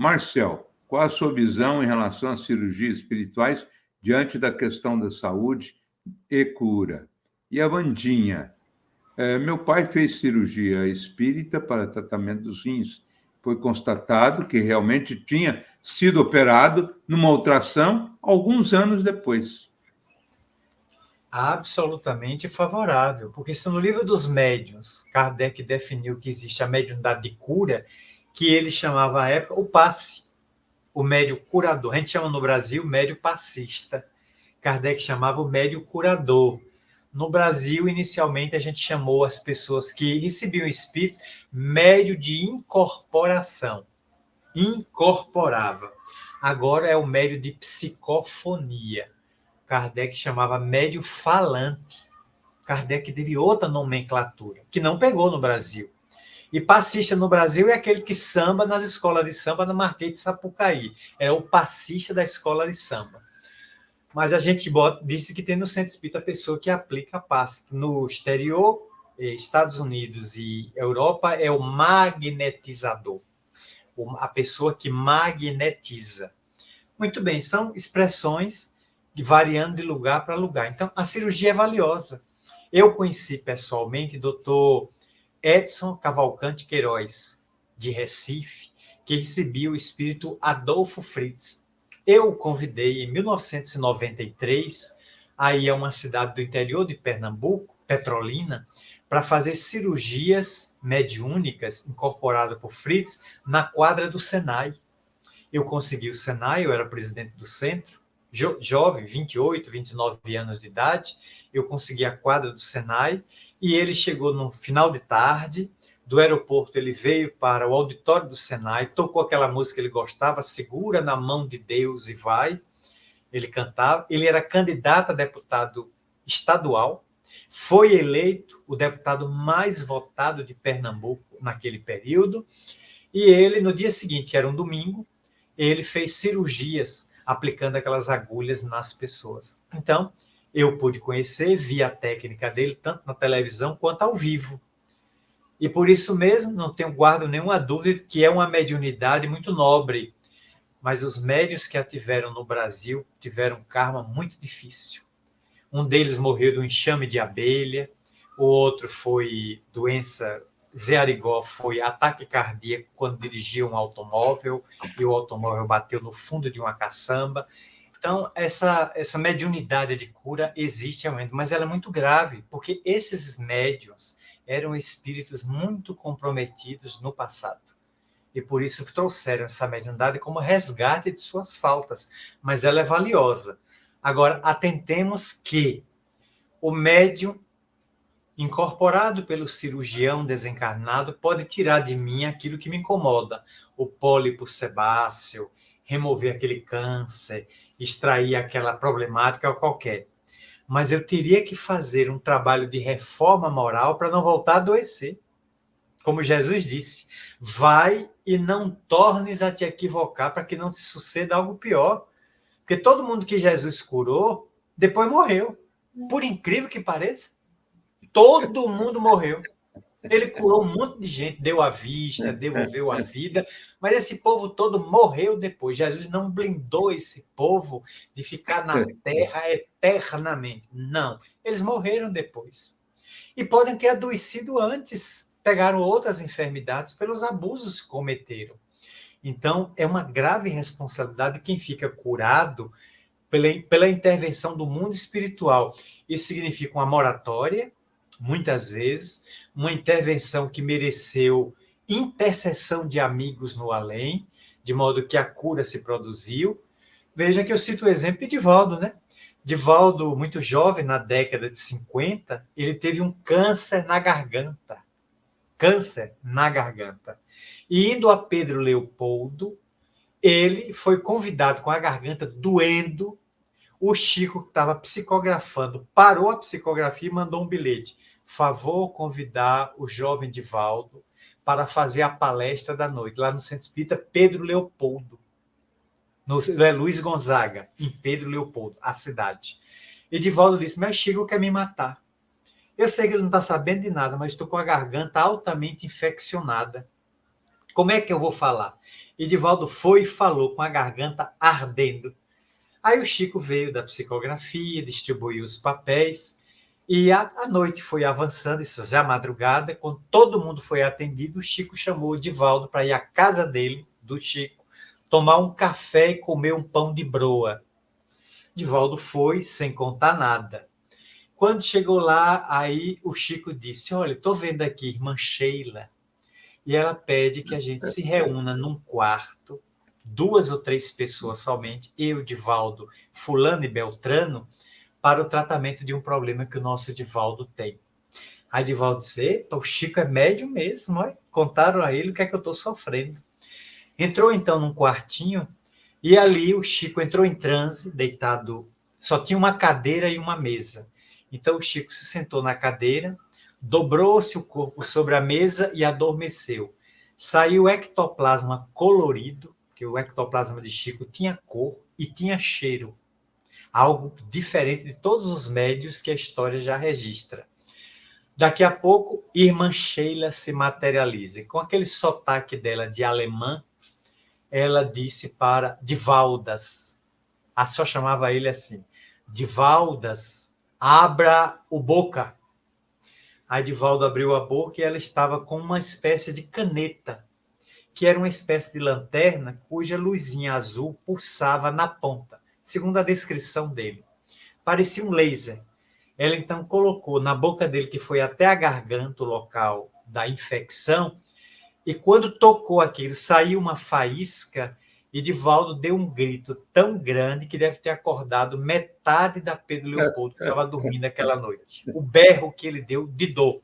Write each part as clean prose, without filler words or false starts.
Marcel, qual a sua visão em relação às cirurgias espirituais diante da questão da saúde e cura? E a Vandinha, meu pai fez cirurgia espírita para tratamento dos rins. Foi constatado que realmente tinha sido operado numa ultrassom alguns anos depois. Absolutamente favorável, porque se no livro dos médiuns, Kardec definiu que existe a mediunidade de cura, que ele chamava à época o passe, o médio curador. A gente chama no Brasil médio passista. Kardec chamava o médio curador. No Brasil, inicialmente, a gente chamou as pessoas que recebiam espírito médio de incorporação. Incorporava. Agora é o médio de psicofonia. Kardec chamava médio falante. Kardec teve outra nomenclatura, que não pegou no Brasil. E passista no Brasil é aquele que samba nas escolas de samba na Marquês de Sapucaí. É o passista da escola de samba. Mas a gente disse que tem no Centro Espírita a pessoa que aplica passe. No exterior, Estados Unidos e Europa, é o magnetizador. A pessoa que magnetiza. Muito bem, são expressões variando de lugar para lugar. Então, a cirurgia é valiosa. Eu conheci pessoalmente o doutor Edson Cavalcante Queiroz, de Recife, que recebia o espírito Adolfo Fritz. Eu o convidei em 1993 a ir a uma cidade do interior de Pernambuco, Petrolina, para fazer cirurgias mediúnicas incorporadas por Fritz na quadra do Senai. Eu consegui o Senai, eu era presidente do centro, jovem, 28, 29 anos de idade, eu consegui a quadra do Senai, e ele chegou no final de tarde, do aeroporto ele veio para o auditório do Senai, tocou aquela música que ele gostava, Segura na Mão de Deus e Vai, ele cantava, ele era candidato a deputado estadual, foi eleito o deputado mais votado de Pernambuco naquele período, e ele, no dia seguinte, que era um domingo, ele fez cirurgias aplicando aquelas agulhas nas pessoas. Então, eu pude conhecer, vi a técnica dele, tanto na televisão quanto ao vivo. E por isso mesmo, não guardo nenhuma dúvida que é uma mediunidade muito nobre. Mas os médiuns que a tiveram no Brasil tiveram um karma muito difícil. Um deles morreu do enxame de abelha, o outro foi doença Zé Arigó, foi ataque cardíaco quando dirigia um automóvel e o automóvel bateu no fundo de uma caçamba. Então, essa mediunidade de cura existe realmente, mas ela é muito grave, porque esses médiuns eram espíritos muito comprometidos no passado. E por isso trouxeram essa mediunidade como resgate de suas faltas. Mas ela é valiosa. Agora, atentemos que o médium incorporado pelo cirurgião desencarnado pode tirar de mim aquilo que me incomoda. O pólipo sebáceo, remover aquele câncer, extrair aquela problemática qualquer. Mas eu teria que fazer um trabalho de reforma moral para não voltar a adoecer. Como Jesus disse, vai e não tornes a te equivocar para que não te suceda algo pior. Porque todo mundo que Jesus curou, depois morreu. Por incrível que pareça, todo mundo morreu. Ele curou um monte de gente, deu a vista, devolveu a vida, mas esse povo todo morreu depois. Jesus não blindou esse povo de ficar na terra eternamente. Não, eles morreram depois. E podem ter adoecido antes, pegaram outras enfermidades pelos abusos que cometeram. Então, é uma grave responsabilidade de quem fica curado pela intervenção do mundo espiritual. Isso significa uma moratória, muitas vezes, uma intervenção que mereceu intercessão de amigos no além, de modo que a cura se produziu. Veja que eu cito o exemplo de Divaldo, né? Divaldo, muito jovem, na década de 50, ele teve um câncer na garganta. Câncer na garganta. E indo a Pedro Leopoldo, ele foi convidado com a garganta doendo. O Chico, que estava psicografando, parou a psicografia e mandou um bilhete. Favor convidar o jovem Divaldo para fazer a palestra da noite, lá no Centro Espírita Pedro Leopoldo. No Luiz Gonzaga, em Pedro Leopoldo, a cidade. E Divaldo disse, mas Chico quer me matar. Eu sei que ele não está sabendo de nada, mas estou com a garganta altamente infeccionada. Como é que eu vou falar? E Divaldo foi e falou com a garganta ardendo. Aí o Chico veio da psicografia, distribuiu os papéis, e a noite foi avançando, isso já madrugada, quando todo mundo foi atendido, o Chico chamou o Divaldo para ir à casa dele, do Chico, tomar um café e comer um pão de broa. Divaldo foi, sem contar nada. Quando chegou lá, aí o Chico disse, olha, estou vendo aqui irmã Sheila, e ela pede que a gente se reúna num quarto, 2 ou 3 pessoas somente, eu, Divaldo, fulano e Beltrano, para o tratamento de um problema que o nosso Divaldo tem. Aí Divaldo disse, epa, o Chico é médium mesmo, ó. Contaram a ele o que é que eu estou sofrendo. Entrou então num quartinho, e ali o Chico entrou em transe, deitado, só tinha uma cadeira e uma mesa. Então o Chico se sentou na cadeira, dobrou-se o corpo sobre a mesa e adormeceu. Saiu ectoplasma colorido, porque o ectoplasma de Chico tinha cor e tinha cheiro. Algo diferente de todos os médios que a história já registra. Daqui a pouco, irmã Sheila se materializa. E com aquele sotaque dela de alemã, ela disse para Divaldas, a só chamava ele assim, Divaldas, abra o boca. Aí Divaldo abriu a boca e ela estava com uma espécie de caneta, que era uma espécie de lanterna cuja luzinha azul pulsava na ponta, segundo a descrição dele. Parecia um laser. Ela então colocou na boca dele, que foi até a garganta, o local da infecção, e quando tocou aquilo, saiu uma faísca e Divaldo deu um grito tão grande que deve ter acordado metade da Pedro Leopoldo que estava dormindo aquela noite. O berro que ele deu de dor.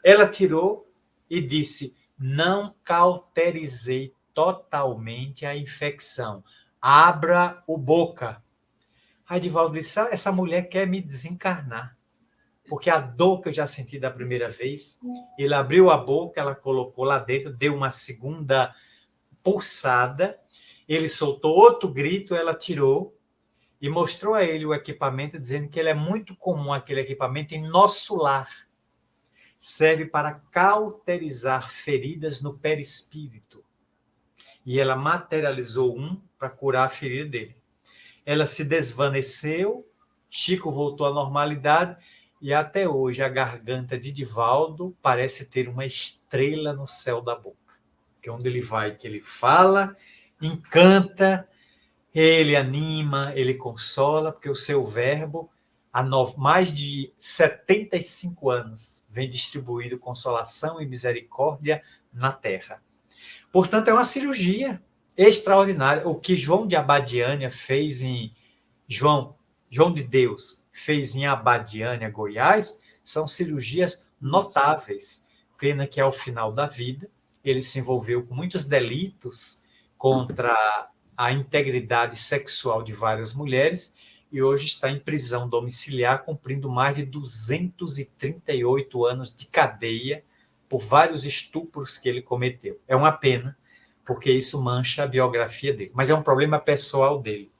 Ela tirou e disse, não cauterizei totalmente a infecção. Abra o boca. Aí Divaldo disse, essa mulher quer me desencarnar. Porque a dor que eu já senti da primeira vez, ele abriu a boca, ela colocou lá dentro, deu uma segunda pulsada, ele soltou outro grito, ela tirou e mostrou a ele o equipamento, dizendo que ele é muito comum, aquele equipamento, em nosso lar. Serve para cauterizar feridas no perispírito. E ela materializou um para curar a ferida dele. Ela se desvaneceu, Chico voltou à normalidade, e até hoje a garganta de Divaldo parece ter uma estrela no céu da boca. Que é onde ele vai, que ele fala, encanta, ele anima, ele consola, porque o seu verbo, há mais de 75 anos, vem distribuindo consolação e misericórdia na terra. Portanto, é uma cirurgia extraordinária. O que João de Abadiânia fez em João de Deus fez em Abadiânia, Goiás, são cirurgias notáveis. Pena que ao final da vida ele se envolveu com muitos delitos contra a integridade sexual de várias mulheres e hoje está em prisão domiciliar, cumprindo mais de 238 anos de cadeia por vários estupros que ele cometeu. É uma pena, porque isso mancha a biografia dele. Mas é um problema pessoal dele.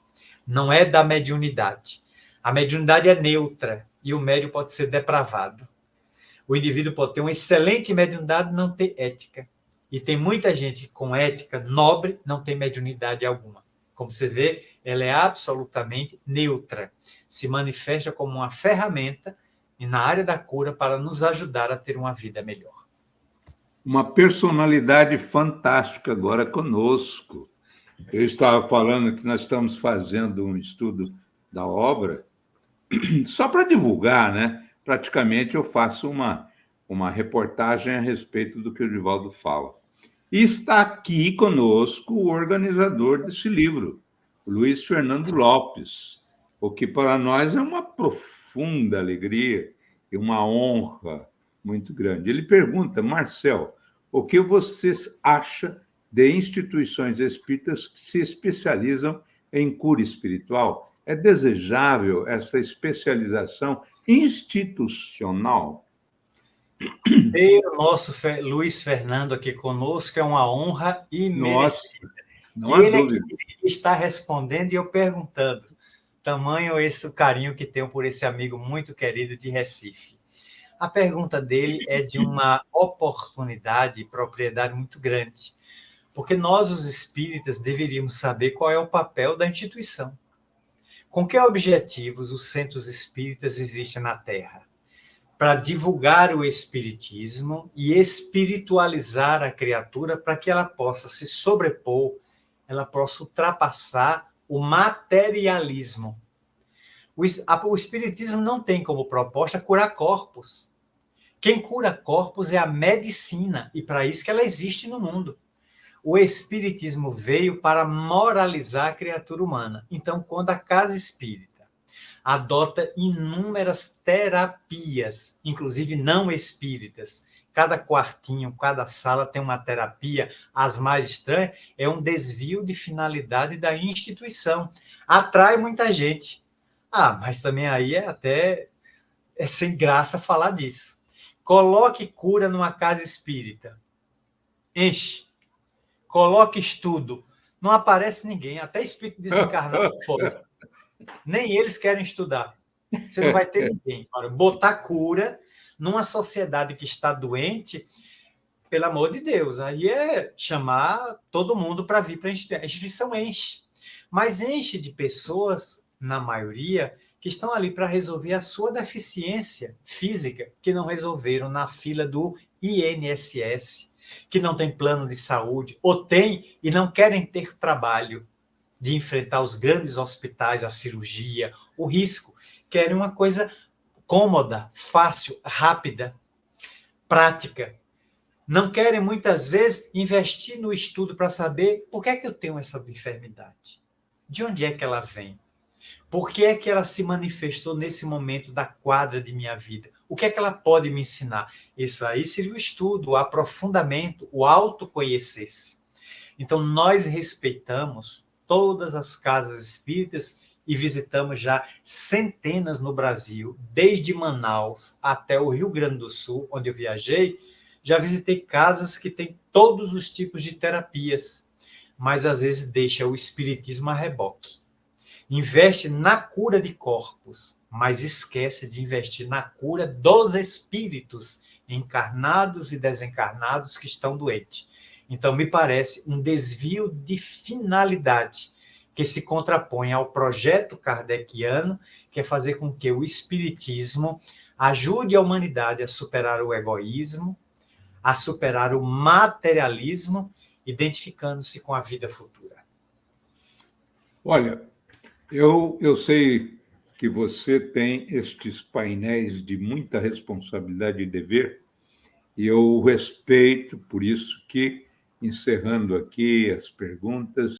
Não é da mediunidade. A mediunidade é neutra e o médium pode ser depravado. O indivíduo pode ter uma excelente mediunidade e não ter ética. E tem muita gente com ética nobre, não tem mediunidade alguma. Como você vê, ela é absolutamente neutra. Se manifesta como uma ferramenta na área da cura para nos ajudar a ter uma vida melhor. Uma personalidade fantástica agora conosco. Eu estava falando que nós estamos fazendo um estudo da obra, só para divulgar, né? Praticamente eu faço uma reportagem a respeito do que o Divaldo fala. E está aqui conosco o organizador desse livro, o Luiz Fernando Lopes, o que para nós é uma profunda alegria e uma honra muito grande. Ele pergunta, Marcel, o que você acha de instituições espíritas que se especializam em cura espiritual? É desejável essa especialização institucional? Ter o nosso Luiz Fernando aqui conosco é uma honra imerecida. Não há Ele é dúvida. que está respondendo e eu perguntando. Tamanho esse o carinho que tenho por esse amigo muito querido de Recife. A pergunta dele é de uma oportunidade e propriedade muito grande, Porque nós, os espíritas, deveríamos saber qual é o papel da instituição. Com que objetivos os centros espíritas existem na Terra? Para divulgar o espiritismo e espiritualizar a criatura para que ela possa se sobrepor, ela possa ultrapassar o materialismo. O espiritismo não tem como proposta curar corpos. Quem cura corpos é a medicina, e para isso que ela existe no mundo. O espiritismo veio para moralizar a criatura humana. Então, quando a casa espírita adota inúmeras terapias, inclusive não espíritas, cada quartinho, cada sala tem uma terapia, as mais estranhas, é um desvio de finalidade da instituição. Atrai muita gente. Mas também aí é sem graça falar disso. Coloque cura numa casa espírita. Enche. Coloque estudo. Não aparece ninguém, até espírito desencarnado foi. Nem eles querem estudar. Você não vai ter ninguém. Para botar cura numa sociedade que está doente, pelo amor de Deus, aí é chamar todo mundo para vir para a instituição. A instituição enche. Mas enche de pessoas, na maioria, que estão ali para resolver a sua deficiência física, que não resolveram na fila do INSS, que não tem plano de saúde, ou tem e não querem ter trabalho de enfrentar os grandes hospitais, a cirurgia, o risco. Querem uma coisa cômoda, fácil, rápida, prática. Não querem, muitas vezes, investir no estudo para saber por que é que eu tenho essa enfermidade. De onde é que ela vem? Por que é que ela se manifestou nesse momento da quadra de minha vida? O que é que ela pode me ensinar? Isso aí seria o estudo, o aprofundamento, o autoconhecer-se. Então, nós respeitamos todas as casas espíritas e visitamos já centenas no Brasil, desde Manaus até o Rio Grande do Sul, onde eu viajei. Já visitei casas que têm todos os tipos de terapias, mas às vezes deixa o espiritismo a reboque. Investe na cura de corpos, mas esquece de investir na cura dos espíritos encarnados e desencarnados que estão doentes. Então, me parece um desvio de finalidade que se contrapõe ao projeto kardeciano, que é fazer com que o espiritismo ajude a humanidade a superar o egoísmo, a superar o materialismo, identificando-se com a vida futura. Olha, eu sei que você tem estes painéis de muita responsabilidade e dever, e eu respeito, por isso que, encerrando aqui as perguntas,